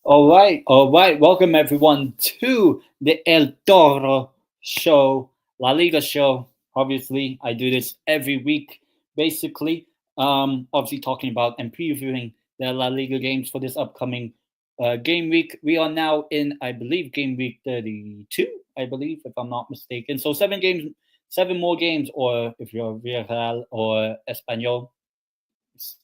All right. Welcome everyone to the El Toro show, La Liga show. Obviously, I do this every week, basically. Obviously talking about and previewing the La Liga games for this upcoming game week. We are now in, I believe, game week 32. I believe, if I'm not mistaken. So 7 more games, or if you're Villarreal or Espanyol,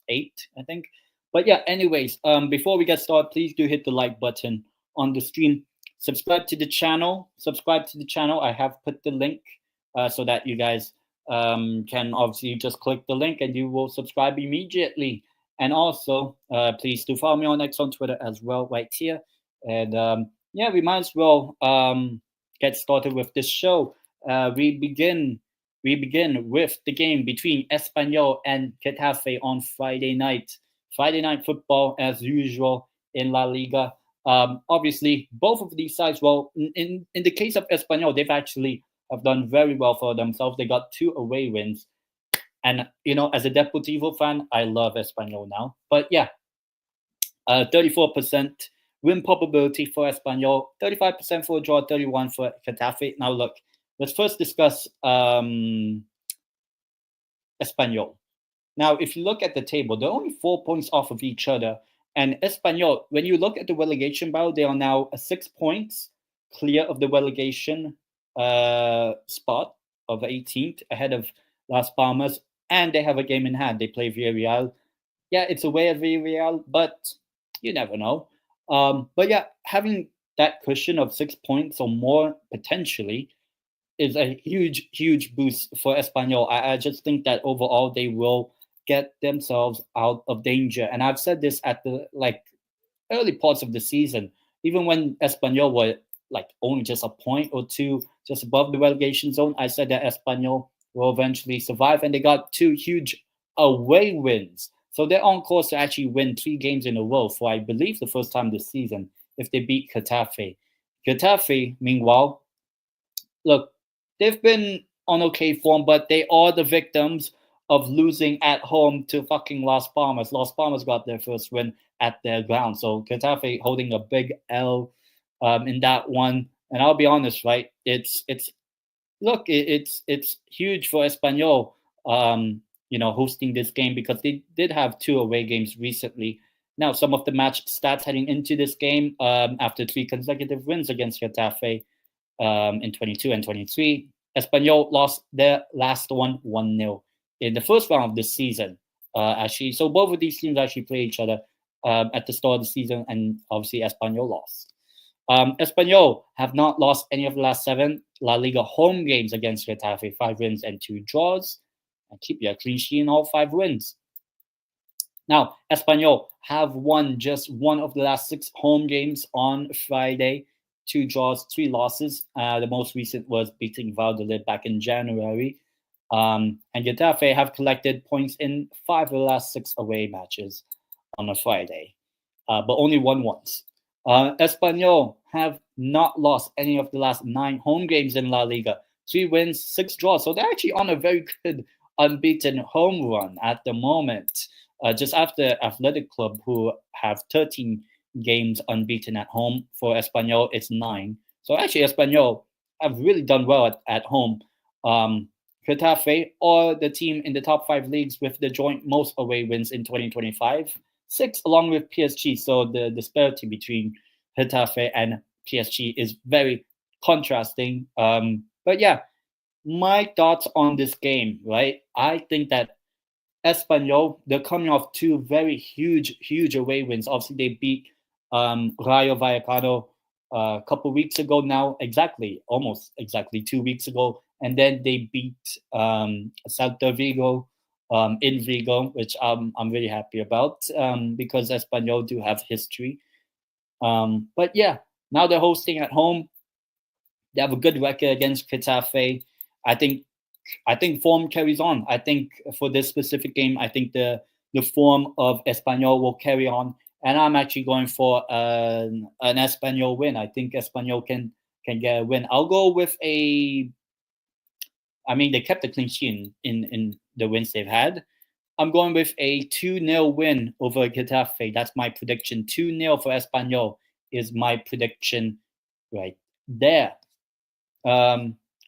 8, I think. But yeah, anyways, before we get started, please do hit the like button on the stream. Subscribe to the channel. I have put the link so that you guys can obviously just click the link and you will subscribe immediately. And also, please do follow me on X on Twitter as well, right here. And yeah, we might as well get started with this show. We begin with the game between Espanyol and Getafe on Friday night. Friday night football, as usual, in La Liga. Obviously, both of these sides, well, in the case of Espanyol, they've actually have done very well for themselves. They got 2 away wins. And, you know, as a Deportivo fan, I love Espanyol now. But yeah, 34% win probability for Espanyol, 35% for a draw, 31% for Getafe. Now, look, let's first discuss Espanyol. Now, if you look at the table, they're only 4 points off of each other. And Espanyol, when you look at the relegation battle, they are now 6 points clear of the relegation spot of 18th, ahead of Las Palmas. And they have a game in hand. They play Villarreal. Yeah, it's away at Villarreal, but you never know. But yeah, having that cushion of 6 points or more potentially is a huge boost for Espanyol. I just think that overall they will get themselves out of danger. And I've said this at the early parts of the season, even when Espanyol were only just a point or two just above the relegation zone, I said that Espanyol will eventually survive, and they got 2 huge away wins. So they're on course to actually win 3 games in a row for, I believe, the first time this season if they beat Getafe. Getafe, meanwhile, look, they've been on okay form, but they are the victims of losing at home to fucking Las Palmas. Las Palmas got their first win at their ground. So Getafe holding a big L in that one. And I'll be honest, right? It's huge for Espanyol, hosting this game, because they did have 2 away games recently. Now, some of the match stats heading into this game, after 3 consecutive wins against Getafe in 22 and 23, Espanyol lost their last one 1-0 in the first round of this season, actually. So both of these teams actually play each other at the start of the season, and obviously Espanyol lost. Espanyol have not lost any of the last 7 La Liga home games against Getafe, 5 wins and 2 draws, and keep a clean sheet in all 5 wins. Now, Espanyol have won just 1 of the last 6 home games on Friday, 2 draws, 3 losses. The most recent was beating Valladolid back in January. And Getafe have collected points in 5 of the last 6 away matches on a Friday, but only won once. Espanyol have not lost any of the last 9 home games in La Liga. 3 wins, 6 draws. So they're actually on a very good unbeaten home run at the moment. Just after Athletic Club, who have 13 games unbeaten at home. For Espanyol, it's 9. So actually, Espanyol have really done well at home Getafe are the team in the top 5 leagues with the joint most away wins in 2025, 6 along with PSG. So the disparity between Getafe and PSG is very contrasting. But yeah, my thoughts on this game, right? I think that Espanyol, they're coming off 2 very huge away wins. Obviously, they beat Rayo Vallecano a couple weeks ago now, almost exactly 2 weeks ago. And then they beat Celta Vigo in Vigo, which I'm really happy about because Espanyol do have history. But yeah, now they're hosting at home. They have a good record against Getafe. I think form carries on. I think for this specific game, I think the form of Espanyol will carry on, and I'm actually going for an Espanyol win. I think Espanyol can get a win. I'll go with a. I mean, they kept the clean sheet in the wins they've had. I'm going with a 2-0 win over Getafe. That's my prediction. 2-0 for Espanyol is my prediction right there.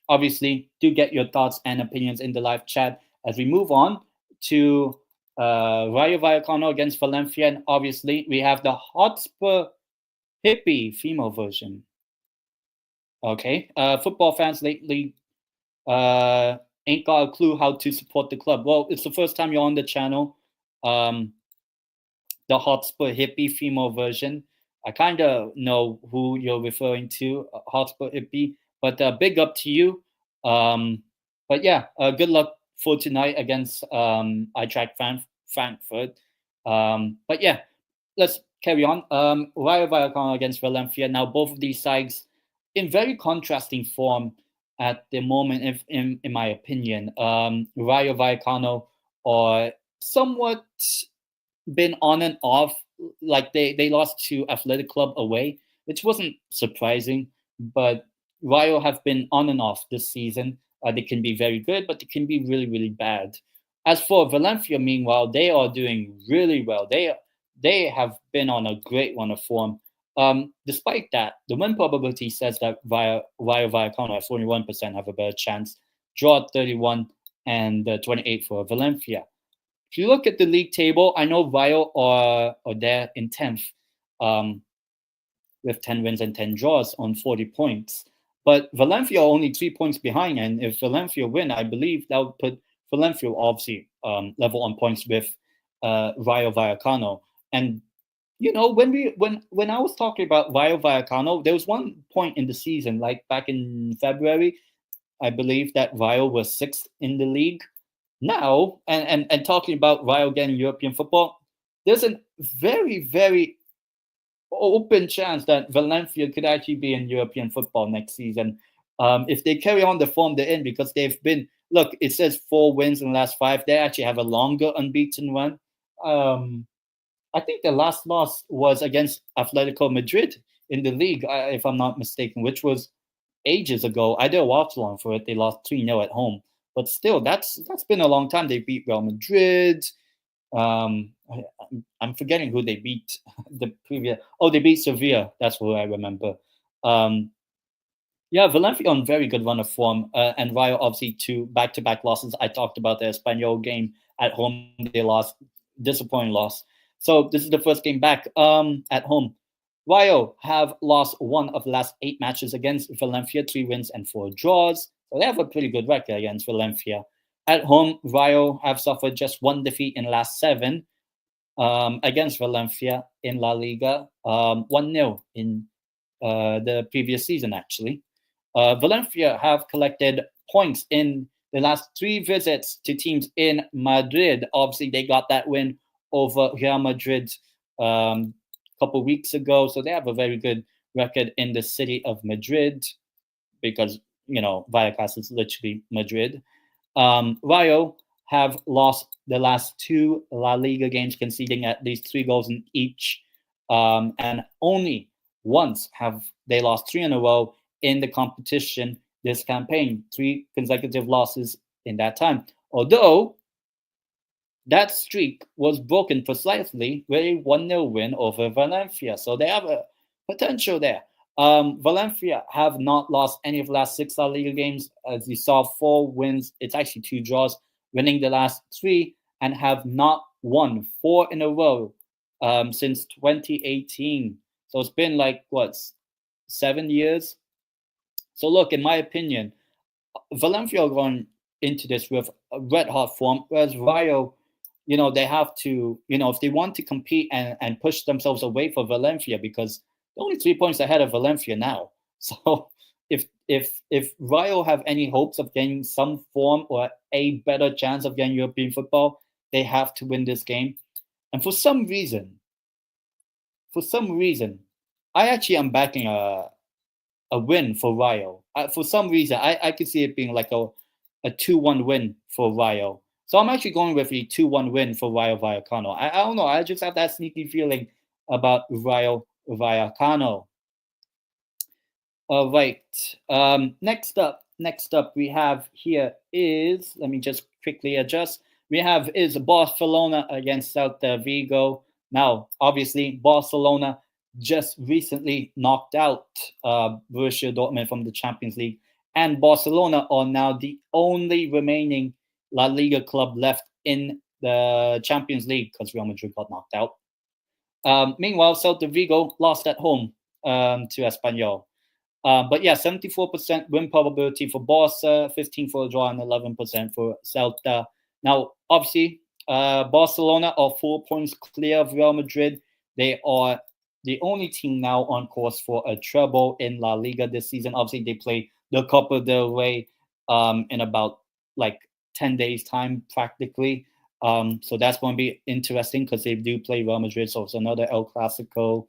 Obviously, do get your thoughts and opinions in the live chat as we move on to Rayo Vallecano against Valencia. And obviously, we have the Hotspur hippie female version. Okay, football fans lately ain't got a clue how to support the club. Well, it's the first time you're on the channel. The Hotspur hippie female version. I kind of know who you're referring to, Hotspur hippie. But big up to you. But yeah, good luck for tonight against Eintracht Frankfurt. But yeah, let's carry on. Rayo Vallecano against Valencia. Now, both of these sides in very contrasting form at the moment, if in my opinion. Rayo Vallecano are somewhat been on and off. Like they lost to Athletic Club away, which wasn't surprising, but Rayo have been on and off this season. They can be very good, but they can be really bad. As for Valencia, meanwhile, they are doing really well. They have been on a great run of form. Despite that, the win probability says that Rayo Vallecano at 41% have a better chance. Draw at 31 and 28 for Valencia. If you look at the league table, I know Rayo are there in 10th with 10 wins and 10 draws on 40 points. But Valencia are only 3 points behind, and if Valencia win, I believe that would put Valencia obviously level on points with Rayo Vallecano. And you know, when I was talking about Rayo Vallecano, there was one point in the season, like back in February, I believe that Rayo was 6th in the league. Now, and talking about Rayo getting European football, there's a very open chance that Valencia could actually be in European football next season if they carry on the form they're in, because they've been, look, it says 4 wins in the last 5. They actually have a longer unbeaten run. I think the last loss was against Atletico Madrid in the league, if I'm not mistaken, which was ages ago. I did a watch along for it. They lost 3-0 at home. But still, that's been a long time. They beat Real Madrid. I'm forgetting who they beat the previous. Oh, they beat Sevilla. That's who I remember. Yeah, Valencia on very good run of form, and Rayo obviously 2 back-to-back losses. I talked about the Espanyol game at home. They lost, disappointing loss. So this is the first game back at home. Rayo have lost 1 of the last 8 matches against Valencia, 3 wins and 4 draws. So they have a pretty good record against Valencia. At home, Rayo have suffered just 1 defeat in the last 7 against Valencia in La Liga, 1-0 in the previous season, actually. Valencia have collected points in the last 3 visits to teams in Madrid. Obviously, they got that win over Real Madrid a couple weeks ago. So they have a very good record in the city of Madrid because, you know, Vallecas is literally Madrid. Rayo have lost the last 2 La Liga games, conceding at least 3 goals in each. And only once have they lost 3 in a row in the competition this campaign. 3 consecutive losses in that time. Although that streak was broken precisely with a 1-0 win over Valencia. So they have a potential there. Valencia have not lost any of the last 6 La Liga games. As you saw, 4 wins. It's actually 2 draws, winning the last 3, and have not won 4 in a row since 2018. So it's been like, what, 7 years? So look, in my opinion, Valencia are going into this with a red hot form, whereas Rayo, they have to, if they want to compete and push themselves away from Valencia, because they're only 3 points ahead of Valencia now. So if Rayo have any hopes of getting some form or a better chance of getting European football, they have to win this game. And for some reason, I actually am backing a win for Rayo. For some reason, I could see it being like a 2-1 win for Rayo. So I'm actually going with a 2-1 win for Rayo Vallecano. I don't know. I just have that sneaky feeling about Rayo Vallecano. All right. Next up we have here is, let me just quickly adjust. We have is Barcelona against Celta Vigo. Now, obviously, Barcelona just recently knocked out Borussia Dortmund from the Champions League, and Barcelona are now the only remaining La Liga club left in the Champions League because Real Madrid got knocked out. Meanwhile, Celta Vigo lost at home to Espanyol. But yeah, 74% win probability for Barca, 15% for a draw, and 11% for Celta. Now, obviously, Barcelona are 4 points clear of Real Madrid. They are the only team now on course for a treble in La Liga this season. Obviously, they play the Copa del Rey in about like 10 days' time, practically. So that's going to be interesting because they do play Real Madrid, so it's another El Clasico.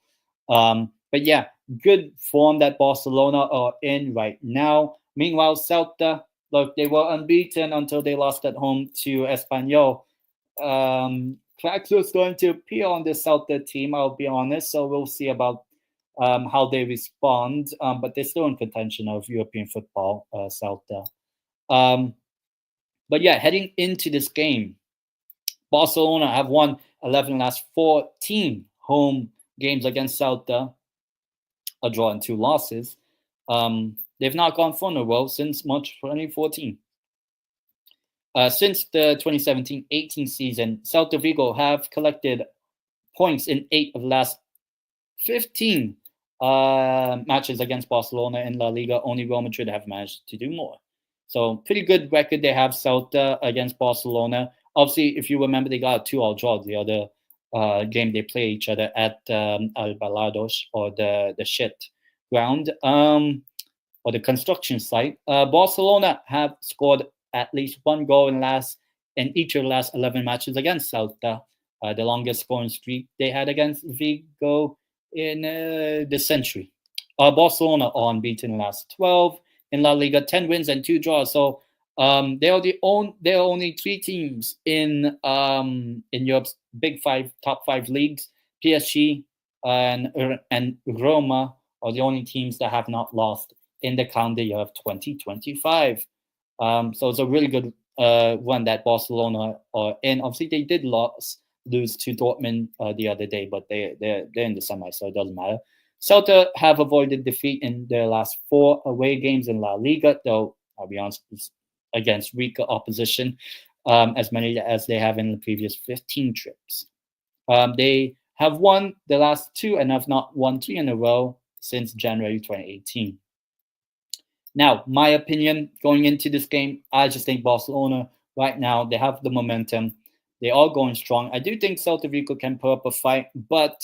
But yeah, good form that Barcelona are in right now. Meanwhile, Celta, look, they were unbeaten until they lost at home to Espanyol. Cracks was going to appear on the Celta team, I'll be honest. So we'll see about how they respond. But they're still in contention of European football, Celta. But yeah, heading into this game, Barcelona have won 11 last 14 home games against Celta, a draw and 2 losses. They've not gone 4 in a row since March 2014. Since the 2017-18 season, Celta Vigo have collected points in 8 of the last 15 matches against Barcelona in La Liga. Only Real Madrid have managed to do more. So pretty good record they have, Celta, against Barcelona. Obviously, if you remember, they got a 2-2 draw the other game they play each other at Albalados, or the shit ground, or the construction site. Barcelona have scored at least 1 goal in each of the last 11 matches against Celta. The longest scoring streak they had against Vigo in the century. Barcelona are unbeaten in the last 12 in La Liga, 10 wins and 2 draws. So there are only 3 teams in Europe's top 5 leagues. PSG and Roma are the only teams that have not lost in the calendar year of 2025. So it's a really good one that Barcelona are in. Obviously, they did lose to Dortmund the other day, but they're in the semi, so it doesn't matter. Celta have avoided defeat in their last 4 away games in La Liga, though I'll be honest, against weaker opposition, as many as they have in the previous 15 trips. They have won the last 2 and have not won 3 in a row since January 2018. Now, my opinion going into this game, I just think Barcelona right now, they have the momentum. They are going strong. I do think Celta Vigo can put up a fight, but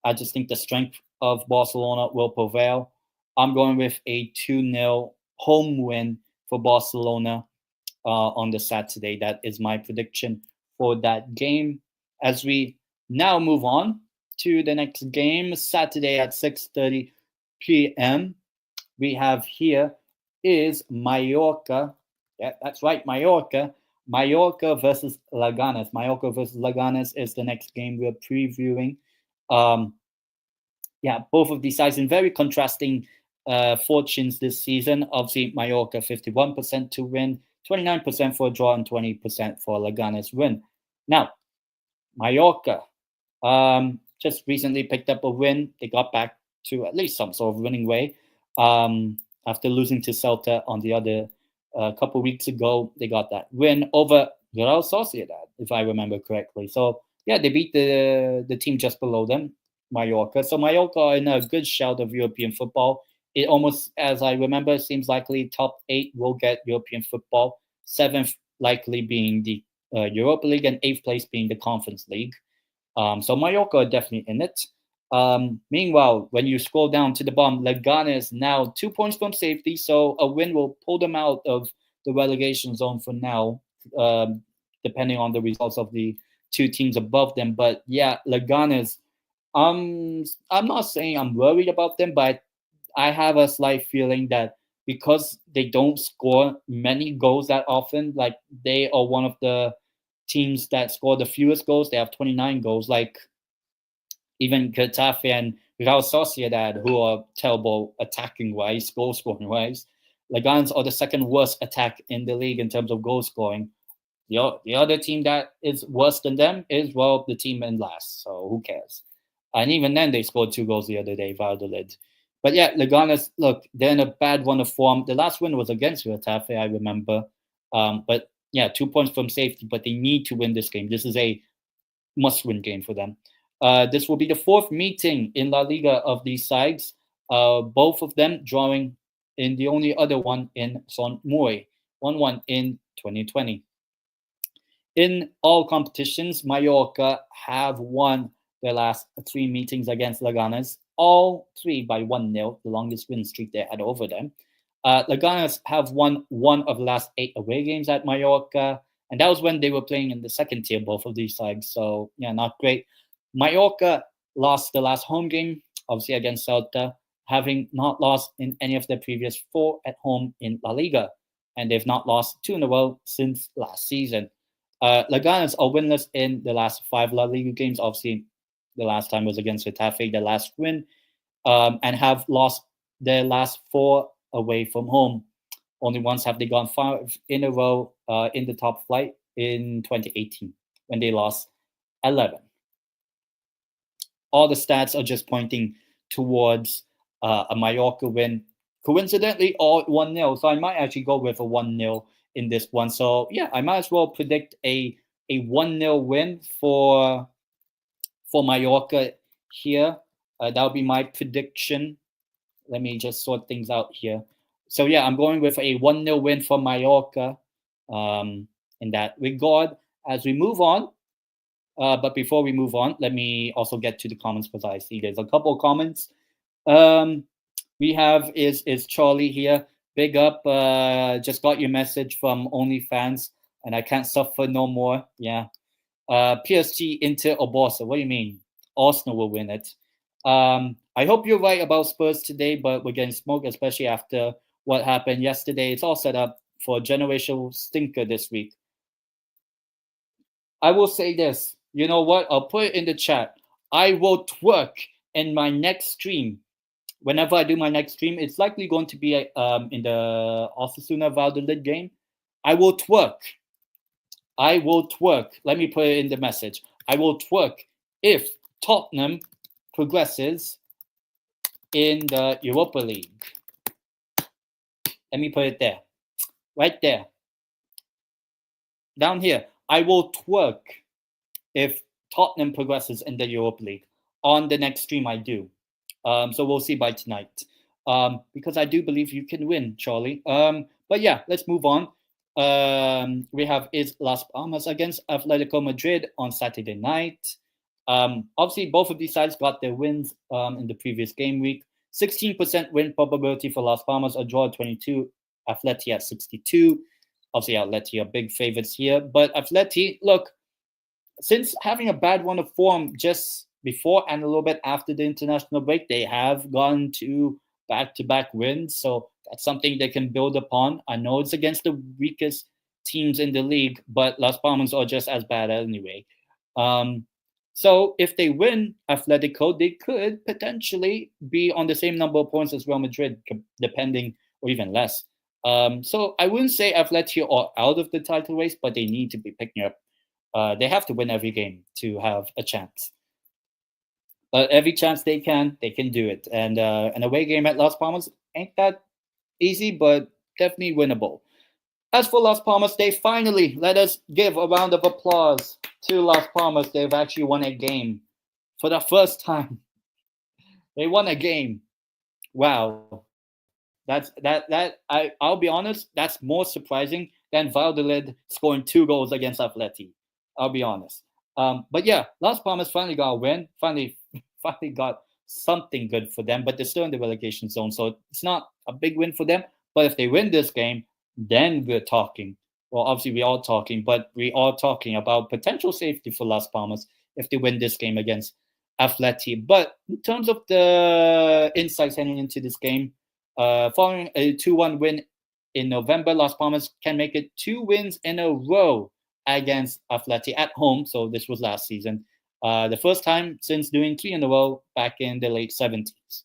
I just think the strength of Barcelona will prevail. I'm going with a 2-0 home win for Barcelona on the Saturday. That is my prediction for that game. As we now move on to the next game, Saturday at 6:30 p.m., we have here is Mallorca. Yeah, that's right, Mallorca. Mallorca versus Leganés. Mallorca versus Leganés is the next game we're previewing. Both of these sides in very contrasting fortunes this season. Obviously, Mallorca 51% to win, 29% for a draw, and 20% for Leganés win. Now, Mallorca just recently picked up a win. They got back to at least some sort of winning way. After losing to Celta on the other couple weeks ago, they got that win over Real Sociedad, if I remember correctly. So yeah, they beat the team just below them, Mallorca. So Mallorca are in a good shout of European football. It almost, as I remember, seems likely top 8 will get European football. 7th likely being the Europa League, and 8th place being the Conference League. So Mallorca are definitely in it. Meanwhile, when you scroll down to the bottom, Leganés now 2 points from safety, so a win will pull them out of the relegation zone for now, depending on the results of the 2 teams above them. But yeah, Leganés, I'm not saying I'm worried about them, but I have a slight feeling that because they don't score many goals that often, like they are one of the teams that score the fewest goals. They have 29 goals. Like even Getafe and Real Sociedad, who are terrible attacking wise, goal scoring wise. Leganés are the second worst attack in the league in terms of goal scoring. The other team that is worse than them is, well, the team in last. So who cares? And even then, they scored 2 goals the other day, Valladolid. But yeah, Leganés, look, they're in a bad run of form. The last win was against Getafe, I remember. But yeah, 2 points from safety, but they need to win this game. This is a must-win game for them. This will be the 4th meeting in La Liga of these sides, both of them drawing in the only other one in Son Muy, 1-1 in 2020. In all competitions, Mallorca have won their last 3 meetings against Leganés, all 3 by 1-0, the longest win streak they had over them. Leganés have won 1 of the last 8 away games at Mallorca, and that was when they were playing in the second tier, both of these sides. So yeah, not great. Mallorca lost the last home game, obviously against Celta, having not lost in any of their previous 4 at home in La Liga, and they've not lost 2 in a row since last season. Leganés are winless in the last 5 La Liga games. Obviously, the last time was against Getafe, the last win, and have lost their last 4 away from home. Only once have they gone 5 in a row in the top flight in 2018 when they lost 11. All the stats are just pointing towards a Mallorca win. Coincidentally, all 1-0. So I might actually go with a 1-0 in this one. So yeah, I might as well predict a 1-0 win for Mallorca here. That would be my prediction. Let me just sort things out here. So yeah, I'm going with a 1-0 win for Mallorca in that regard. As we move on, but before we move on, let me also get to the comments because I see there's a couple of comments. We have is Charlie here. Big up. Just got your message from OnlyFans, and I can't suffer no more. Yeah. PSG Inter or Barca. What do you mean? Arsenal will win it. I hope you're right about Spurs today, but we're getting smoked, especially after what happened yesterday. It's all set up for a generational stinker this week. I will say this. You know what? I'll put it in the chat. I will twerk in my next stream. Whenever I do my next stream, it's likely going to be in the Osasuna Valladolid game. I will twerk. I will twerk. Let me put it in the message. I will twerk if Tottenham progresses in the Europa League. Let me put it there. Right there. Down here. I will twerk if Tottenham progresses in the Europa League. On the next stream, I do. So we'll see by tonight. Because I do believe you can win, Charlie. But yeah, let's move on. We have is Las Palmas against Atlético Madrid on Saturday night. Obviously, both of these sides got their wins in the previous game week. 16% win probability for Las Palmas, a draw at 22, Atleti at 62. Obviously, Atleti are big favorites here. But Atleti, look, since having a bad run of form just before and a little bit after the international break, they have gone to back-to-back wins. So that's something they can build upon. I know it's against the weakest teams in the league, but Las Palmas are just as bad anyway. So if they win Atletico, they could potentially be on the same number of points as Real Madrid, depending, or even less. So I wouldn't say Atletico are out of the title race, but they need to be picking up. They have to win every game to have a chance. But every chance they can do it. And an away game at Las Palmas ain't that easy, but definitely winnable. As for Las Palmas, they finally, let us give a round of applause to Las Palmas. They've actually won a game for the first time. They won a game. Wow. I'll be honest, that's more surprising than Valladolid scoring 2 goals against Atleti. I'll be honest. But yeah, Las Palmas finally got a win. Finally got something good for them, but they're still in the relegation zone, so it's not a big win for them. But if they win this game, then we're talking. Well, obviously we are talking, but we are talking about potential safety for Las Palmas if they win this game against Atleti. But in terms of the insights heading into this game, following a 2-1 win in November, Las Palmas can make it 2 wins in a row against Atleti at home. So this was last season. The first time since doing 3 in a row back in the late 70s.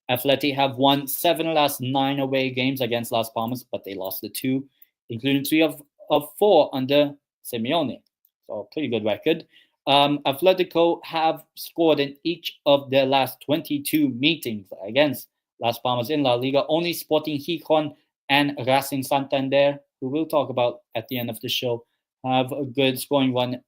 Atleti have won 7 last 9 away games against Las Palmas, but they lost the 2, including 3 of 4 under Simeone. So pretty good record. Atletico have scored in each of their last 22 meetings against Las Palmas in La Liga. Only Sporting Gijón and Racing Santander, who we'll talk about at the end of the show, have a good scoring run,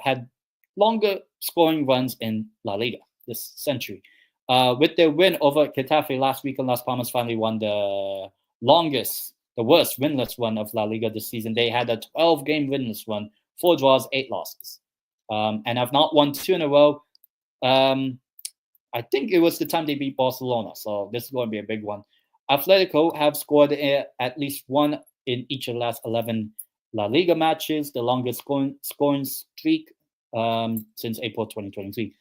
had longer scoring runs in La Liga this century. With their win over Getafe last week, Las Palmas finally won the worst winless run of La Liga this season. They had a 12-game winless run, 4 draws, 8 losses, and have not won 2 in a row. I think it was the time they beat Barcelona, so this is going to be a big one. Atletico have scored at least 1 in each of the last 11 La Liga matches, the longest scoring streak since April 2023.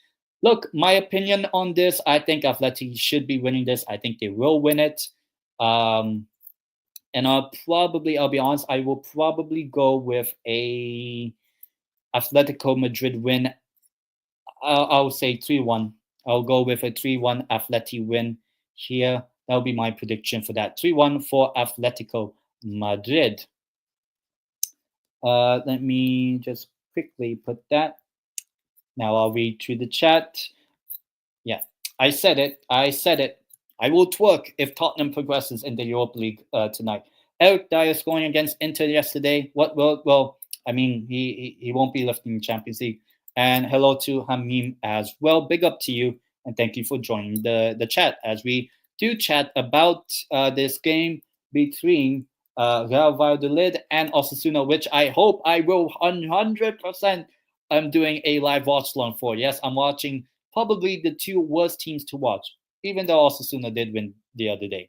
Look, my opinion on this, I think Atleti should be winning this. I think they will win it. And I'll be honest, I will probably go with a Atletico Madrid win. I'll say 3-1. I'll go with a 3-1 Atleti win here. That'll be my prediction for that. 3-1 for Atletico Madrid. Let me just quickly put that. Now I'll read through the chat. Yeah, I said it. I will twerk if Tottenham progresses in the Europa League tonight. Eric Dyer scoring against Inter yesterday. Well, I mean, he won't be lifting Champions League. And hello to Hamim as well. Big up to you, and thank you for joining the chat as we do chat about this game between Real Valladolid and Osasuna, which I hope I will 100%. I'm doing a live watch along for. Yes, I'm watching probably the 2 worst teams to watch, even though Osasuna did win the other day.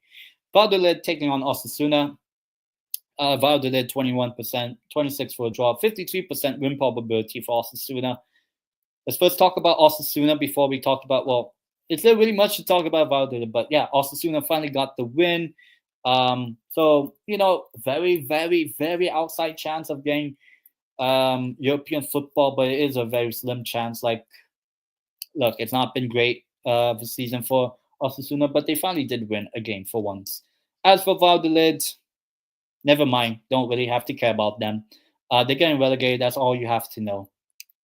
Valladolid taking on Osasuna. Valladolid 21%, 26% for a draw, 53% win probability for Osasuna. Let's first talk about Osasuna before we talk about, well, is there really much to talk about Valladolid? But yeah, Osasuna finally got the win. So, very, very, very outside chance of getting European football, but it is a very slim chance. Like, look, it's not been great this season for Osasuna, but they finally did win a game for once. As for Valladolid, never mind. Don't really have to care about them. They're getting relegated. That's all you have to know.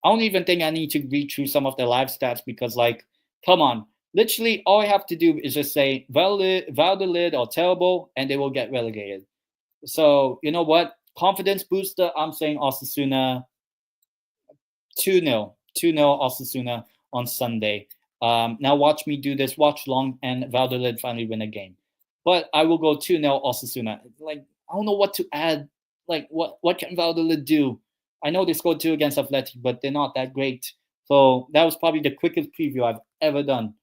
I don't even think I need to read through some of their live stats because, like, come on. Literally, all I have to do is just say Valladolid are terrible, and they will get relegated. So, you know what? Confidence booster, I'm saying Osasuna 2-0. 2-0 Osasuna on Sunday. Now watch me do this watch long, and Valladolid finally win a game. But I will go 2-0 Osasuna. Like, I don't know what to add. Like, what can Valladolid do? I know they scored 2 against Athletic, but they're not that great. So that was probably the quickest preview I've ever done.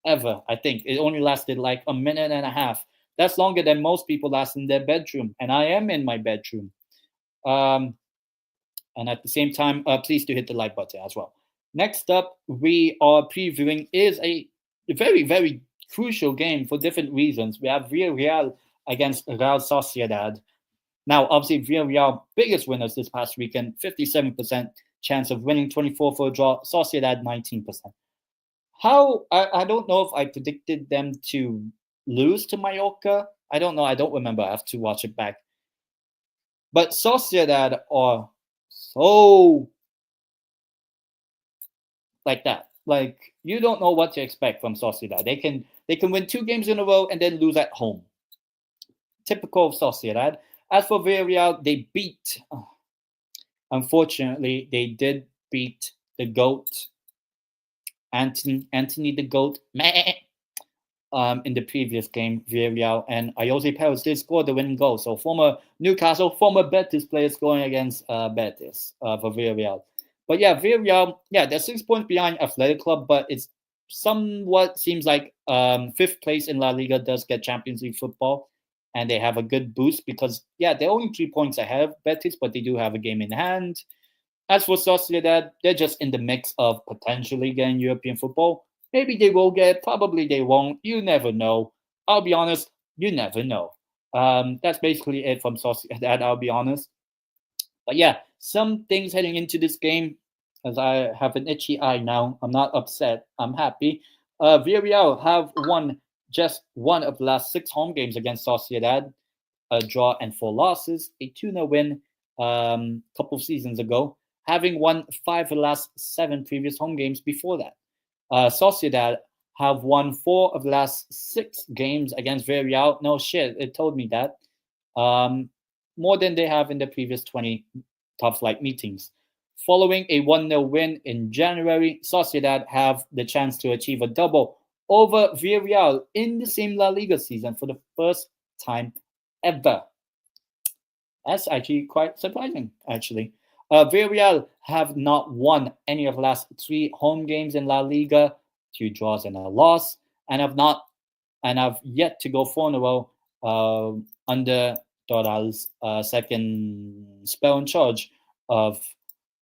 Ever, I think. It only lasted like a minute and a half. That's longer than most people last in their bedroom. And I am in my bedroom. And at the same time, please do hit the like button as well. Next up, we are previewing is a very, very crucial game for different reasons. We have Villarreal against Real Sociedad. Now, obviously, Villarreal, biggest winners this past weekend, 57% chance of winning, 24 for a draw, Sociedad, 19%. I don't know if I predicted them to lose to Mallorca. I don't know. I don't remember. I have to watch it back. But Sociedad are so like that. like you don't know what to expect from Sociedad. They can win 2 games in a row and then lose at home. Typical of Sociedad. As for Villarreal, they beat. Unfortunately, they did beat the GOAT, Anthony the GOAT, in the previous game, Villarreal, and Jose Perez did score the winning goal. So former Newcastle, former Betis player scoring against Betis for Villarreal. But yeah, Villarreal, yeah, they're 6 points behind Athletic Club, but it's somewhat seems like 5th place in La Liga does get Champions League football, and they have a good boost because, yeah, they're only 3 points ahead of Betis, but they do have a game in hand. As for Sociedad, they're just in the mix of potentially getting European football. Maybe they will get, probably they won't. You never know. I'll be honest, you never know. That's basically it from Sociedad, I'll be honest. But yeah, some things heading into this game, as I have an itchy eye now. I'm not upset. I'm happy. Villarreal have won just one of the last 6 home games against Sociedad, a draw and 4 losses, a 2-0 win couple of seasons ago, having won 5 of the last 7 previous home games before that. Sociedad have won 4 of the last 6 games against Villarreal. No shit, it told me that. More than they have in the previous 20 top flight meetings. Following a 1-0 win in January, Sociedad have the chance to achieve a double over Villarreal in the same La Liga season for the first time ever. That's actually quite surprising, actually. Villarreal have not won any of the last 3 home games in La Liga, 2 draws and a loss, and have yet to go 4 in a row under Toral's second spell in charge of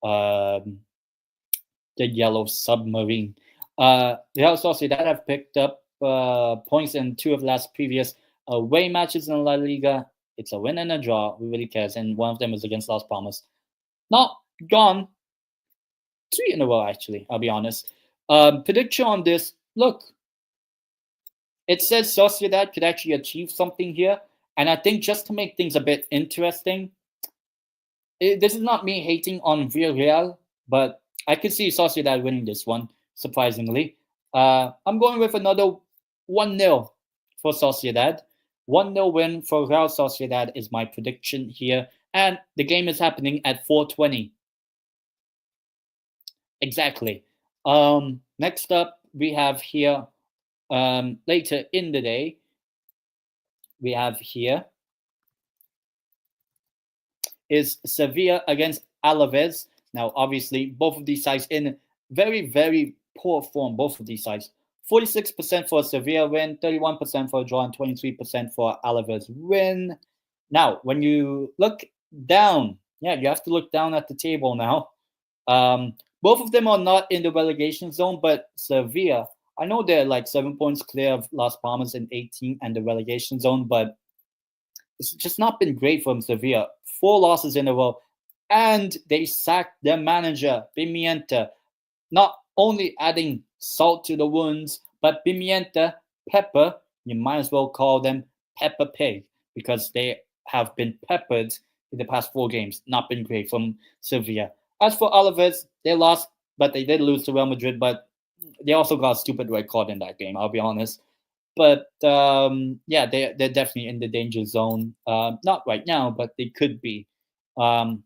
the Yellow Submarine. Real Sociedad have picked up points in 2 of the last previous away matches in La Liga. It's a win and a draw. Who really cares? And one of them is against Las Palmas. Not gone. 3 in a row, actually. I'll be honest. Prediction on this. Look, it says Sociedad could actually achieve something here. And I think just to make things a bit interesting, this is not me hating on Villarreal, but I could see Sociedad winning this one, surprisingly. I'm going with another 1-0 for Sociedad. 1-0 win for Real Sociedad is my prediction here. And the game is happening at 4:20. Exactly. Next up, we have here, later in the day, we have here is Sevilla against Alavés. Now, obviously, both of these sides in very, very poor form, both of these sides. 46% for a Sevilla win, 31% for a draw, and 23% for Alavés win. Now, when you look down, yeah, you have to look down at the table now. Both of them are not in the relegation zone, but Sevilla, I know they're like 7 points clear of Las Palmas in 18 and the relegation zone, but it's just not been great from Sevilla. 4 losses in a row, and they sacked their manager, Pimienta. Not only adding salt to the wounds, but Pimienta, Pepper, you might as well call them Pepper Pig, because they have been peppered in the past 4 games. Not been great from Sevilla. As for Alavés, they lost, but they did lose to Real Madrid, but they also got a stupid red card in that game, I'll be honest. But yeah, they're definitely in the danger zone. Not right now, but they could be. But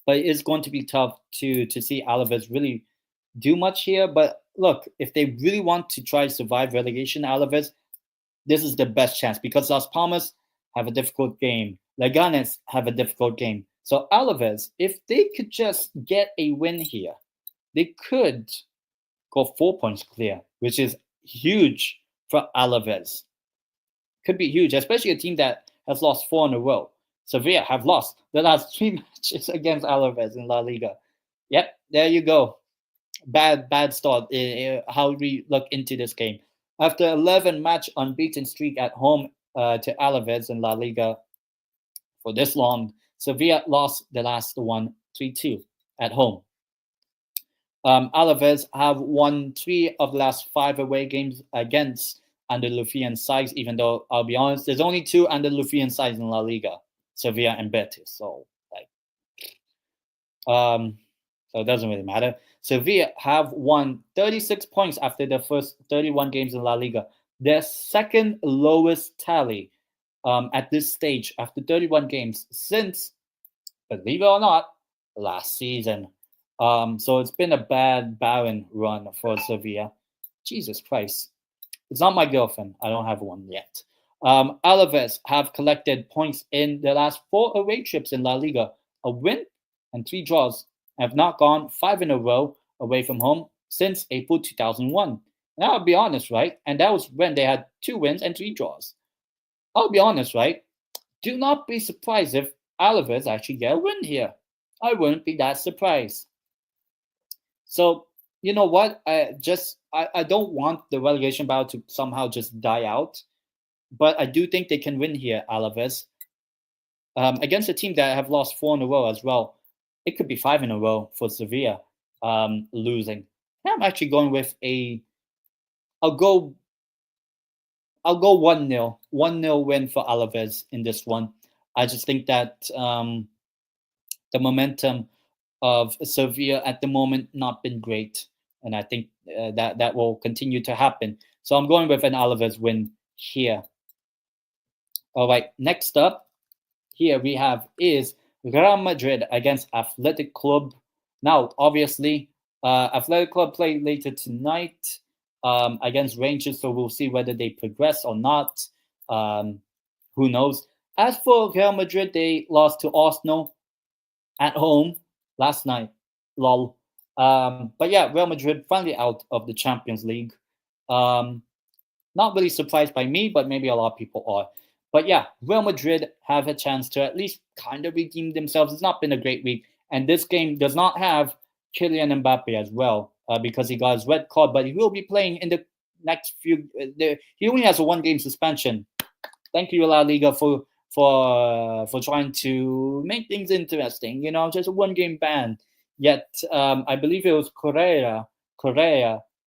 it's going to be tough to see Alavés really do much here. But look, if they really want to try to survive relegation, Alavés, this is the best chance, because Las Palmas have a difficult game. Leganés have a difficult game. So Alavés, if they could just get a win here, they could go 4 points clear, which is huge for Alavés. Could be huge, especially a team that has lost 4 in a row. Sevilla have lost the last 3 matches against Alavés in La Liga. Yep, there you go. Bad start. How we look into this game. After 11 match unbeaten streak at home to Alavés in La Liga for this long, Sevilla lost the last one 3-2 at home. Alavés have won 3 of the last 5 away games against Andalusian sides, even though I'll be honest, there's only 2 Andalusian sides in La Liga, Sevilla and Betis. So, like, so it doesn't really matter. Sevilla have won 36 points after their first 31 games in La Liga, their second lowest tally at this stage after 31 games since, believe it or not, last season. So it's been a bad, barren run for Sevilla. Jesus Christ. It's not my girlfriend. I don't have one yet. Alavés have collected points in their last 4 away trips in La Liga, a win and 3 draws, have not gone 5 in a row away from home since April 2001. And I'll be honest, right? And that was when they had 2 wins and 3 draws. I'll be honest, right? Do not be surprised if Alavés actually get a win here. I wouldn't be that surprised. So, you know what? I don't want the relegation battle to somehow just die out, but I do think they can win here, Alavés. Against a team that have lost 4 in a row as well. It could be 5 in a row for Sevilla losing. I'm actually going with I'll go 1-0. 1-0 win for Alavés in this one. I just think that the momentum of Sevilla at the moment not been great, and I think that will continue to happen. So I'm going with an Alavés win here. All right, next up here we have is Real Madrid against Athletic Club. Now, obviously, Athletic Club play later tonight against Rangers, so we'll see whether they progress or not. Who knows? As for Real Madrid, they lost to Arsenal at home last night. Lol. But yeah, Real Madrid finally out of the Champions League. Not really surprised by me, but maybe a lot of people are. But yeah, Real Madrid have a chance to at least kind of redeem themselves. It's not been a great week. And this game does not have Kylian Mbappé as well because he got his red card, but he will be playing in the next few. He only has a 1-game suspension. Thank you, La Liga, for trying to make things interesting. You know, just a 1-game ban. Yet, I believe it was Correa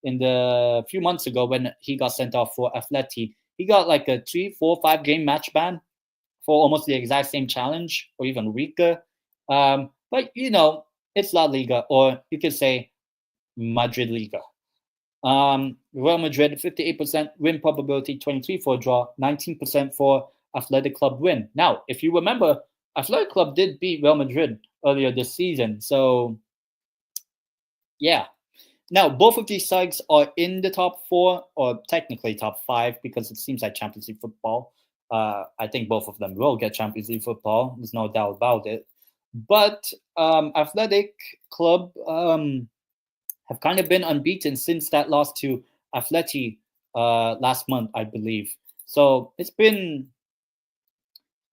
in the few months ago when he got sent off for Atleti. He got like a 3, 4, 5-game match ban for almost the exact same challenge, or even weaker. But you know, it's La Liga, or you could say Madrid Liga. Real Madrid 58% win probability, 23 for a draw, 19% for Athletic Club win. Now, if you remember, Athletic Club did beat Real Madrid earlier this season, so yeah. Now, both of these sides are in the top 4, or technically top 5, because it seems like Champions League football. I think both of them will get Champions League football. There's no doubt about it. But Athletic Club have kind of been unbeaten since that loss to Atleti last month, I believe. So it's been,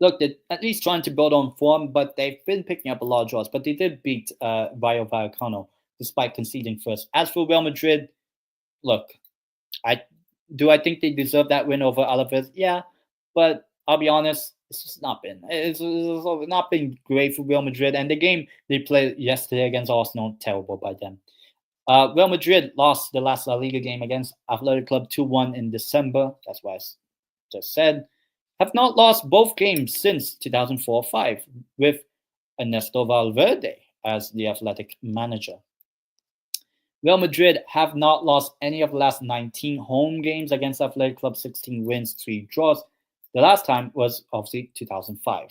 look, they're at least trying to build on form, but they've been picking up a lot of draws. But they did beat Rayo Vallecano despite conceding first. As for Real Madrid, look, I think they deserve that win over Alavés? Yeah, but I'll be honest, it's not been great for Real Madrid. And the game they played yesterday against Arsenal, terrible by them. Real Madrid lost the last La Liga game against Athletic Club 2-1 in December. That's what I just said. Have not lost both games since 2004-05 with Ernesto Valverde as the Athletic manager. Real Madrid have not lost any of the last 19 home games against Athletic Club, 16 wins, 3 draws. The last time was obviously 2005.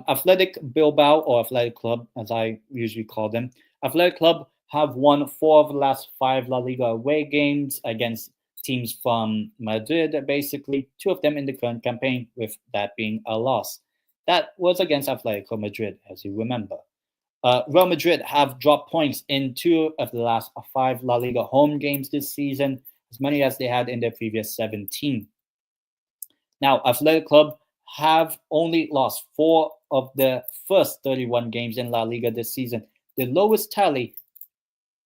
Athletic Bilbao, or Athletic Club, as I usually call them, Athletic Club have won 4 of the last 5 La Liga away games against teams from Madrid, basically, 2 of them in the current campaign, with that being a loss. That was against Atletico Madrid, as you remember. Real Madrid have dropped points in 2 of the last 5 La Liga home games this season, as many as they had in their previous 17. Now, Athletic Club have only lost 4 of the first 31 games in La Liga this season, the lowest tally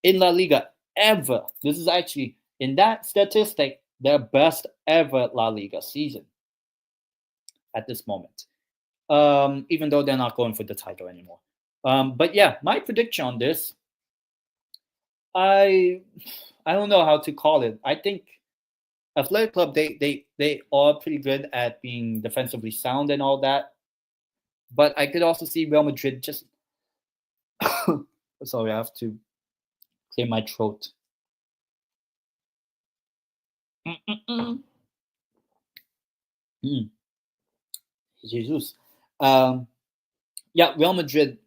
in La Liga ever. This is actually, in that statistic, their best ever La Liga season at this moment, even though they're not going for the title anymore. But yeah, my prediction on this, I don't know how to call it. I think Athletic Club, they are pretty good at being defensively sound and all that. But I could also see Real Madrid just Sorry, I have to clear my throat. Jesus. Yeah, Real Madrid.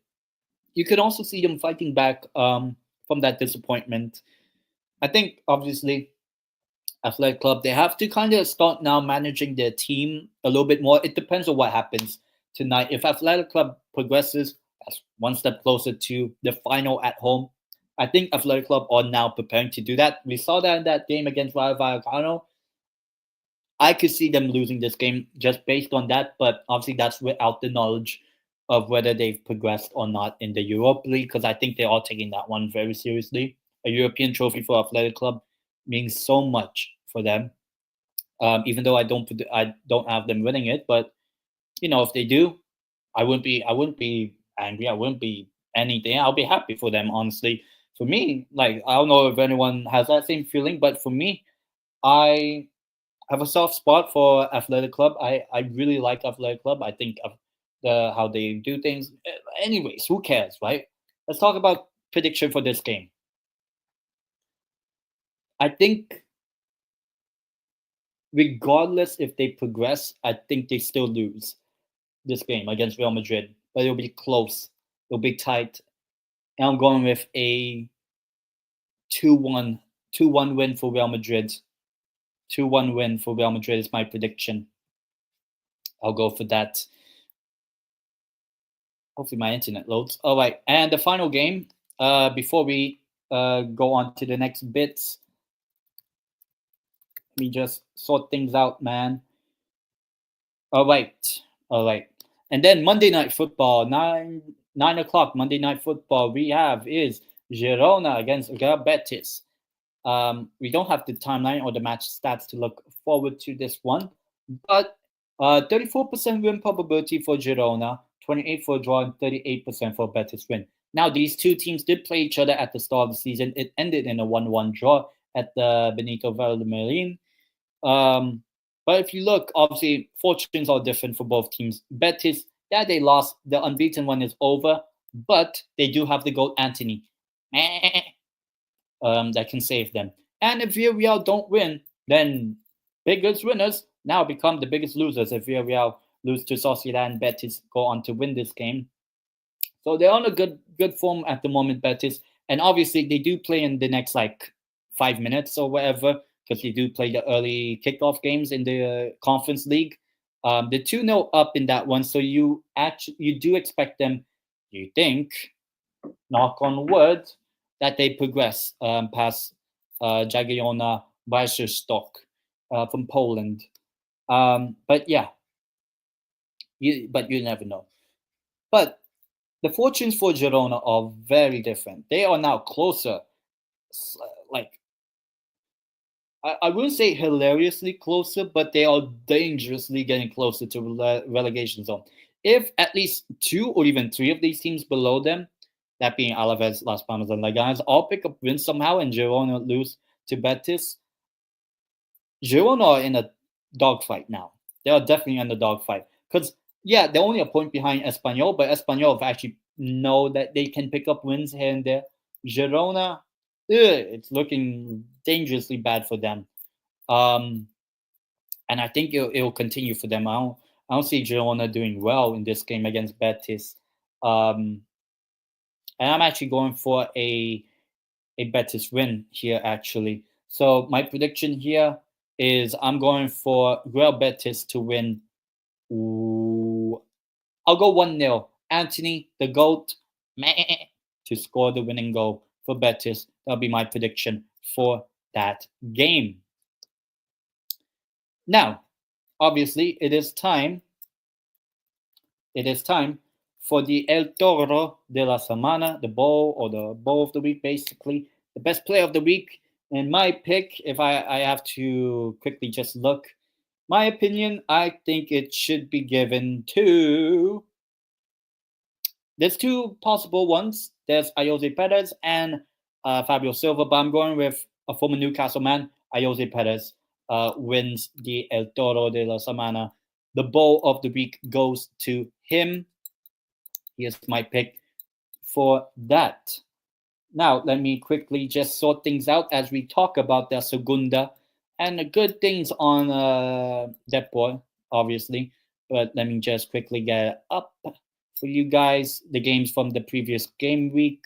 You could also see them fighting back from that disappointment. I think obviously Athletic Club they have to kind of start now managing their team a little bit more. It depends on what happens tonight. If Athletic Club progresses, that's one step closer to the final at home. I think Athletic Club are now preparing to do that. We saw that in that game against Rayo Vallecano. I could see them losing this game just based on that, but obviously that's without the knowledge of whether they've progressed or not in the Europa League, because I think they're all taking that one very seriously. A European trophy for Athletic Club means so much for them. Even though I don't have them winning it, but if they do, I wouldn't be angry. I wouldn't be anything. I'll be happy for them, honestly. For me, like I don't know if anyone has that same feeling, but for me, I have a soft spot for Athletic Club. I really like Athletic Club. I think of how they do things. Anyways, who cares, right? Let's talk about prediction for this game. I think regardless if they progress, I think they still lose this game against Real Madrid. But it'll be close. It'll be tight. And I'm going with a 2-1 2-1 win for Real Madrid. 2-1 win for Real Madrid is my prediction. I'll go for that. Hopefully my internet loads. All right, and the final game. Before we go on to the next bits, let me just sort things out, man. All right. And then Monday Night Football, 9 o'clock. Monday Night Football we have is Girona against Real Betis. We don't have the timeline or the match stats to look forward to this one, but 34% win probability for Girona, 28% for draw, and 38% for Betis win. Now, these two teams did play each other at the start of the season. It ended in a 1-1 draw at the Benito Villamarín. But if you look, obviously, fortunes are different for both teams. Betis, yeah, they lost. The unbeaten one is over, but they do have the goal Anthony. That can save them. And if Villarreal don't win, then biggest winners now become the biggest losers. If Villarreal lose to Sociedad and Betis go on to win this game. So they're on a good form at the moment, Betis. And obviously they do play in the next 5 minutes or whatever, because they do play the early kickoff games in the Conference League. The 2-0 up in that one, so you do expect them, you think, knock on wood, that they progress past Jagiellona Białystok from Poland. But yeah, you never know. But the fortunes for Girona are very different. They are now closer, I wouldn't say hilariously closer, but they are dangerously getting closer to relegation zone. If at least 2 or even 3 of these teams below them, that being Alavés, Las Palmas, and Leganés, all pick up wins somehow and Girona lose to Betis, Girona are in a dogfight now. They are definitely in the dogfight. Because, yeah, they're only a point behind Espanyol, but Espanyol actually know that they can pick up wins here and there. Girona, it's looking dangerously bad for them. And I think it'll continue for them. I don't see Girona doing well in this game against Betis. And I'm actually going for a Betis win here, actually. So my prediction here is I'm going for Real Betis to win. Ooh, I'll go 1-0. Anthony, the GOAT, to score the winning goal for Betis. That'll be my prediction for that game. Now, obviously, it is time for the El Toro de la Semana, the bowl of the week, basically. The best player of the week. And my pick, if I have to quickly just look, my opinion, I think it should be given to... There's 2 possible ones. There's Ayoze Perez and Fabio Silva, but I'm going with a former Newcastle man. Ayoze Perez wins the El Toro de la Semana. The bowl of the week goes to him. Here's my pick for that. Now, let me quickly just sort things out as we talk about the Segunda and the good things on Depor, obviously. But let me just quickly get it up for you guys. The games from the previous game week,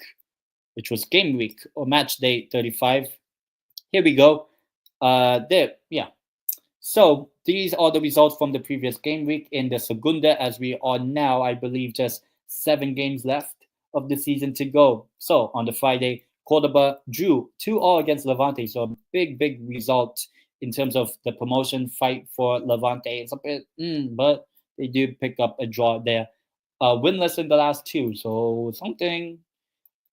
which was game week or match day 35. Here we go. There, yeah. So these are the results from the previous game week in the Segunda, as we are now, I believe, just 7 games left of the season to go. So on the Friday, Cordoba drew 2-2 against Levante. So a big result in terms of the promotion fight for Levante. It's a bit, but they do pick up a draw there. Winless in the last 2, so something.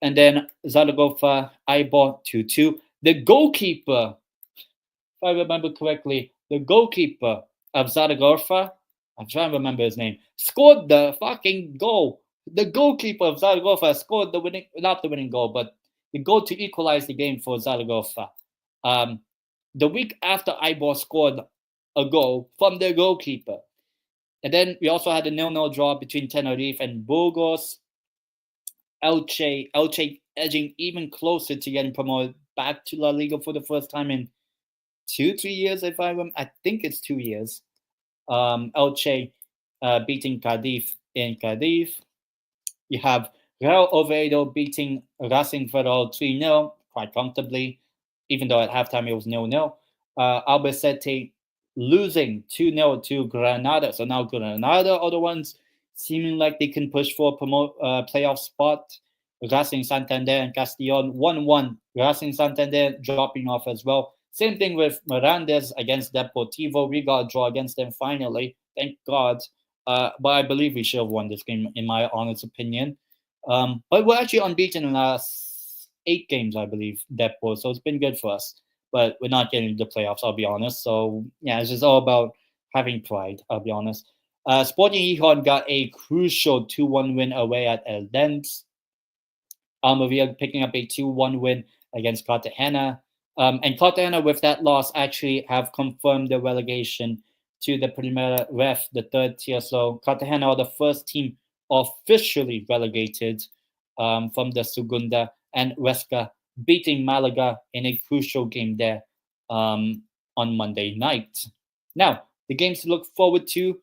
And then Zaragoza, Eibar 2-2. The goalkeeper, if I remember correctly, the goalkeeper of Zaragoza, I'm trying to remember his name, scored the fucking goal. The goalkeeper of Zaragoza scored the winning, not the winning goal, but the goal to equalize the game for Zaragoza. The week after Eibar scored a goal from their goalkeeper. And then we also had a 0-0 draw between Tenerife and Burgos. Elche edging even closer to getting promoted back to La Liga for the first time in 2-3 years, if I remember. I think it's 2 years. Elche beating Cadiz in Cadiz. You have Real Oviedo beating Racing Ferrol 3-0 quite comfortably, even though at halftime it was 0-0. Albacete losing 2-0 to Granada. So now Granada are the ones seeming like they can push for a playoff spot. Racing Santander and Castellón 1-1. Racing Santander dropping off as well. Same thing with Mirandes against Deportivo. We got a draw against them finally. Thank God. But I believe we should have won this game, in my honest opinion. But we're actually unbeaten in the last 8 games, I believe, Depor. So it's been good for us. But we're not getting to the playoffs, I'll be honest. So, yeah, it's just all about having pride, I'll be honest. Sporting Gijón got a crucial 2-1 win away at El Dens. Almeria picking up a 2-1 win against Cartagena. And Cartagena, with that loss, actually have confirmed the relegation to the Primera Ref, the 3rd tier. So Cartagena are the first team officially relegated from the Segunda, and Huesca beating Malaga in a crucial game there on Monday night. Now, the games to look forward to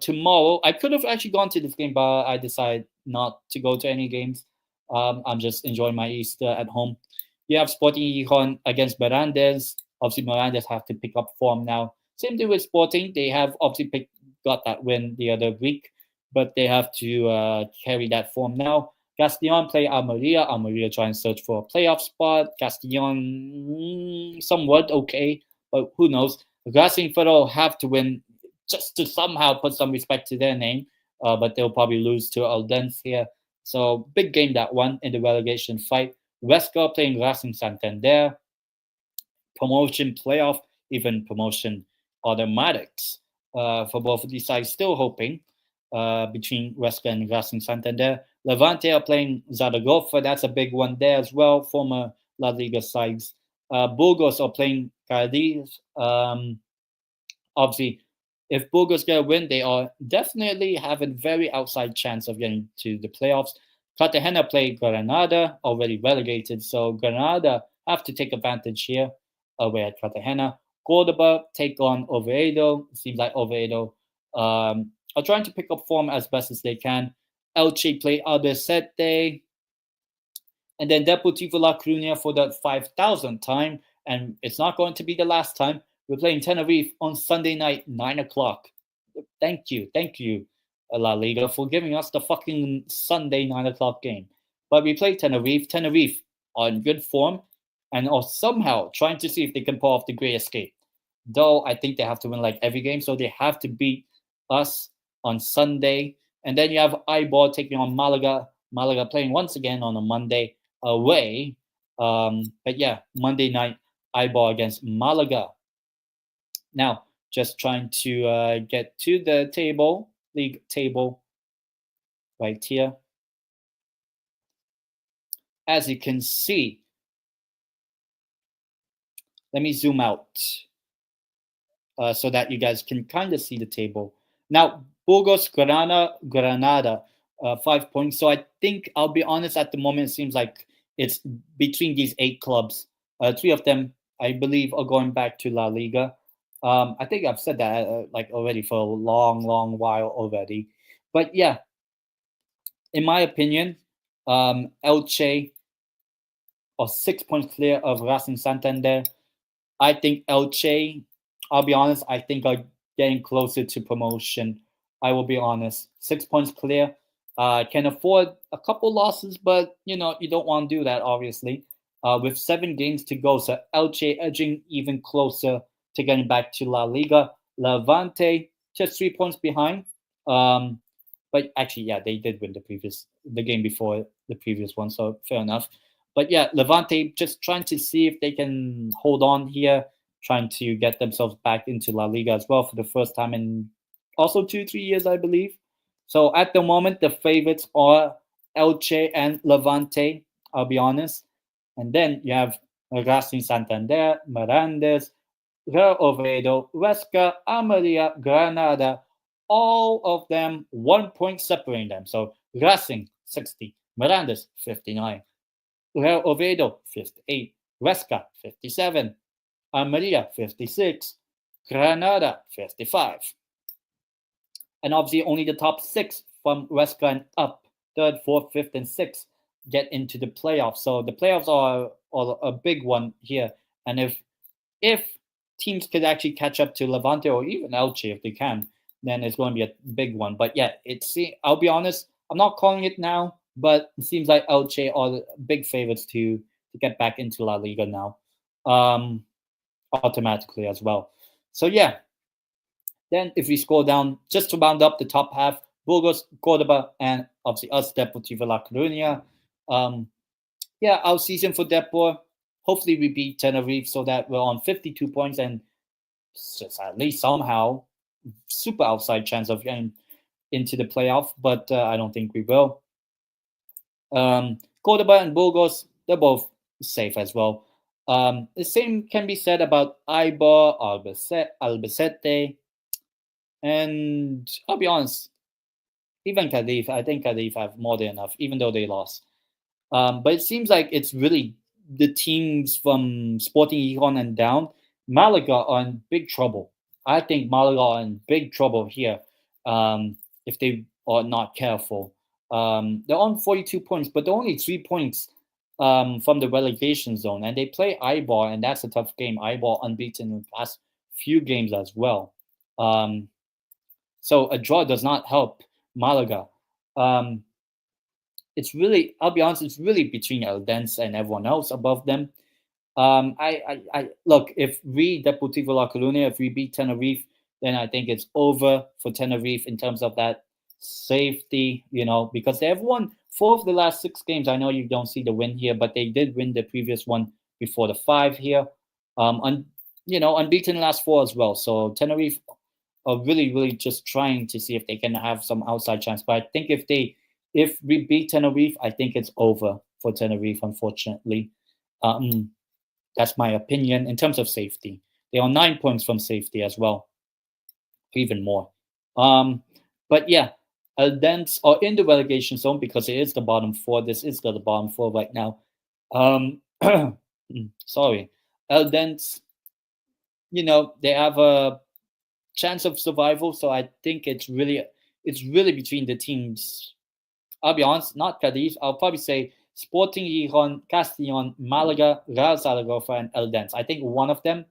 tomorrow. I could have actually gone to this game, but I decided not to go to any games. I'm just enjoying my Easter at home. You have Sporting Gijón against Mirandes. Obviously, Mirandes have to pick up form now. Same thing with Sporting. They have obviously got that win the other week, but they have to carry that form now. Castellón play Almeria. Almeria try and search for a playoff spot. Castellón, somewhat okay, but who knows. Racing Ferrol have to win just to somehow put some respect to their name, but they'll probably lose to Aldense here. So big game, that one, in the relegation fight. Huesca playing Racing Santander. Promotion playoff, even promotion automatics for both of these sides. Still hoping between Huesca and Racing Santander. Levante are playing Zaragoza. That's a big one there as well, former La Liga sides. Burgos are playing Cadiz. Obviously, if Burgos get a win, they are definitely have a very outside chance of getting to the playoffs. Cartagena play Granada, already relegated, so Granada have to take advantage here away at Cartagena. Cordoba take on Oviedo. It seems like Oviedo are trying to pick up form as best as they can. Elche play Albacete. And then Deportivo La Coruña for the 5,000th time. And it's not going to be the last time. We're playing Tenerife on Sunday night, 9 o'clock. Thank you, La Liga, for giving us the fucking Sunday 9 o'clock game. But we play Tenerife. Tenerife are in good form and are somehow trying to see if they can pull off the Great Escape. Though I think they have to win like every game, so they have to beat us on Sunday. And then you have Eibar taking on Malaga. Malaga playing once again on a Monday away. But yeah, Monday night, Eibar against Malaga. Now, just trying to get to the table, league table, right here. As you can see, let me zoom out so that you guys can kind of see the table. Now, Burgos, Granada, 5 points. So I think, I'll be honest, at the moment, it seems like it's between these 8 clubs. 3 of them, I believe, are going back to La Liga. I think I've said that like already for a long while already. But yeah, in my opinion, Elche are 6 points clear of Racing Santander. I think Elche, I'll be honest, I think are getting closer to promotion. I will be honest. 6 points clear. Can afford a couple losses, but you don't want to do that, obviously. With 7 games to go, so Elche edging even closer to getting back to La Liga. Levante just 3 points behind. But actually, yeah, they did win the game before the previous one, so fair enough. But yeah, Levante just trying to see if they can hold on here, trying to get themselves back into La Liga as well for the first time in also 2-3 years, I believe. So at the moment, the favorites are Elche and Levante, I'll be honest. And then you have Racing Santander, Mirandes, Real Oviedo, Huesca, Almeria, Granada, all of them 1 point separating them. So Racing 60, Mirandes 59, Real Oviedo 58, Huesca 57, Almeria 56, Granada 55. And obviously only the top 6 from Huesca and up, 3rd, 4th, 5th, and 6th, get into the playoffs. So the playoffs are a big one here. And if teams could actually catch up to Levante or even Elche if they can, then it's going to be a big one. But yeah, I'll be honest, I'm not calling it now, but it seems like Elche are the big favorites to get back into La Liga now, automatically as well. So yeah, then if we scroll down, just to round up the top half, Burgos, Cordoba, and obviously us, Deportivo La Coruña. Yeah, our season for Depor, hopefully we beat Tenerife so that we're on 52 points and just at least somehow super outside chance of getting into the playoff, but I don't think we will. Cordoba and Burgos, they're both safe as well. The same can be said about Eibar, Albacete, and I'll be honest, even Cadiz. I think Cadiz have more than enough, even though they lost. But it seems like it's really the teams from Sporting Gijon and down. Malaga are in big trouble. I think Malaga are in big trouble here if they are not careful. They're on 42 points, but they're only 3 points from the relegation zone. And they play Eibar, and that's a tough game. Eibar unbeaten in the past few games as well. So a draw does not help Malaga. It's really, I'll be honest, it's really between Eldense and everyone else above them. I look, if we Deportivo La Coruña, if we beat Tenerife, then I think it's over for Tenerife in terms of that safety, because they have won 4 of the last 6 games. I know you don't see the win here, but they did win the previous one before the 5 here. Unbeaten last 4 as well. So Tenerife are really just trying to see if they can have some outside chance. But I think if we beat Tenerife, I think it's over for Tenerife, unfortunately. That's my opinion in terms of safety. They are 9 points from safety as well, even more. But yeah, Eldense are in the relegation zone because it is the bottom 4. This is the bottom 4 right now. Sorry. Eldense, they have a chance of survival, so I think it's really between the teams. I'll be honest, not Cadiz. I'll probably say Sporting Gijon, Castellón, Malaga, Real Zaragoza, and Eldense. I think one of them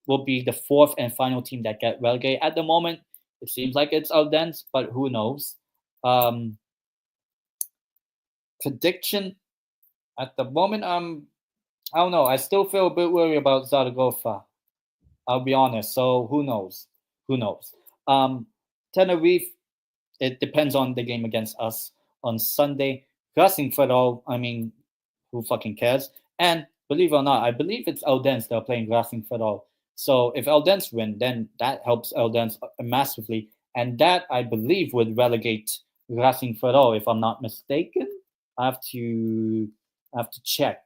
will be the 4th and final team that get relegated. At the moment, it seems like it's Eldense, but who knows? Prediction at the moment, I don't know. I still feel a bit worried about Zaragoza. I'll be honest. So who knows? Tenerife, it depends on the game against us on Sunday. Racing Ferrol, I mean, who fucking cares? And believe it or not, I believe it's Eldense that are playing Racing Ferrol. So if Eldense win, then that helps Eldense massively. And that, I believe, would relegate Racing Ferrol, if I'm not mistaken. I have to check.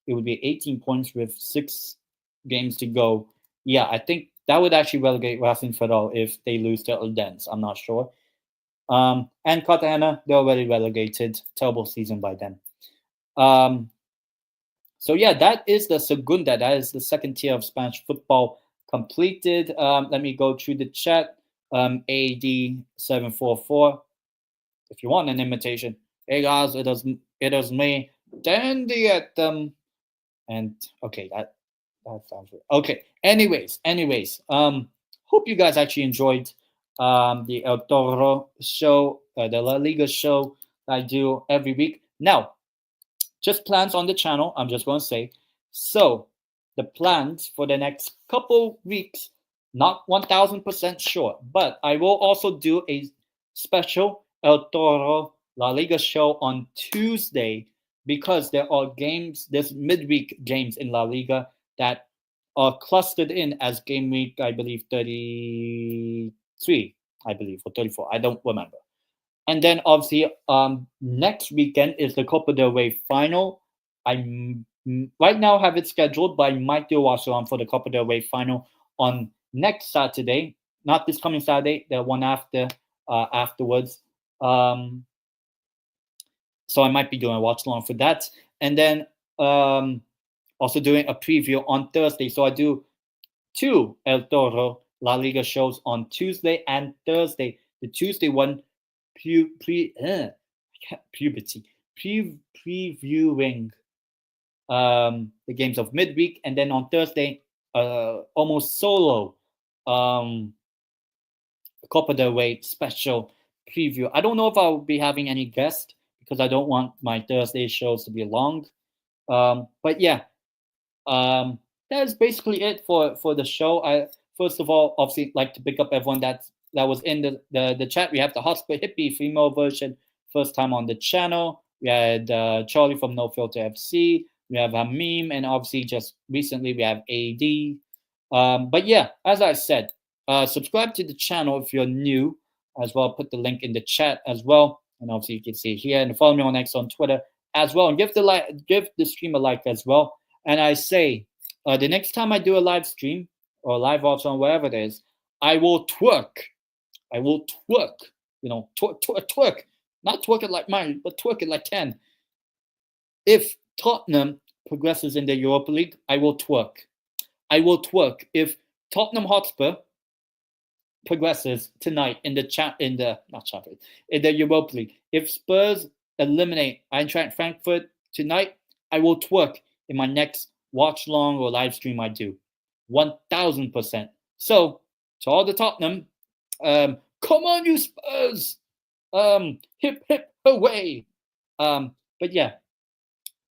It would be 18 points with 6 games to go. Yeah, I think that would actually relegate Racing Ferrol if they lose to Eldense. I'm not sure. And Cartagena, they're already relegated. Terrible season by them. So yeah, that is the Segunda. That is the second tier of Spanish football completed. Let me go through the chat. AD744. If you want an invitation, hey guys, it is me, tendeitem, and okay, that sounds good. Okay. Anyways, hope you guys actually enjoyed the El Toro show, the La Liga show I do every week. Now, just plans on the channel. I'm just going to say. So, the plans for the next couple weeks, not 1000% sure, but I will also do a special El Toro La Liga show on Tuesday because there are games, there's midweek games in La Liga that are clustered in as game week, I believe 33, I believe, or 34. I don't remember. And then obviously, next weekend is the Copa del Rey final. I right now have it scheduled, but I might do a watch along for the Copa del Rey final on next Saturday, not this coming Saturday, the one after, afterwards. So I might be doing a watch along for that, and then also doing a preview on Thursday. So I do 2 El Toro La Liga shows on Tuesday and Thursday. The Tuesday one, previewing the games of midweek, and then on Thursday, almost solo Copa del Rey special preview. I don't know if I'll be having any guests because I don't want my Thursday shows to be long. But yeah, that's basically it for the show. I first of all obviously like to pick up everyone that was in the chat. We have the Hotspur Hippie female version, first time on the channel. We had Charlie from No Filter FC. We have Hamim, and obviously just recently we have AD. But yeah, as I said, subscribe to the channel if you're new as well. I'll put the link in the chat as well, and obviously you can see it here, and follow me on X on Twitter as well, and give the stream a like as well. And I say, the next time I do a live stream or live watch on wherever it is, I will twerk. I will twerk. You know, twerk. Not twerk it like mine, but twerk it like Ken. If Tottenham progresses in the Europa League, I will twerk. I will twerk. If Tottenham Hotspur progresses tonight in the Europa League, if Spurs eliminate Eintracht Frankfurt tonight, I will twerk in my next watch long or live stream I do. 1000%. So to all the Tottenham, come on you Spurs, hip hip hooray. But yeah,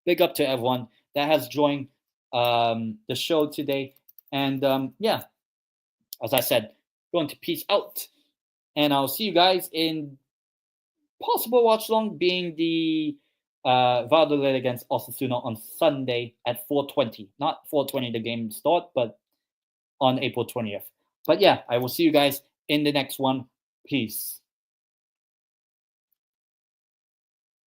big up to everyone that has joined the show today. And yeah, as I said, going to peace out, and I'll see you guys in possible watch long being the Valladolid against Osasuna on Sunday at 4:20. Not 4:20 the game start, but on April 20th. But yeah, I will see you guys in the next one. Peace.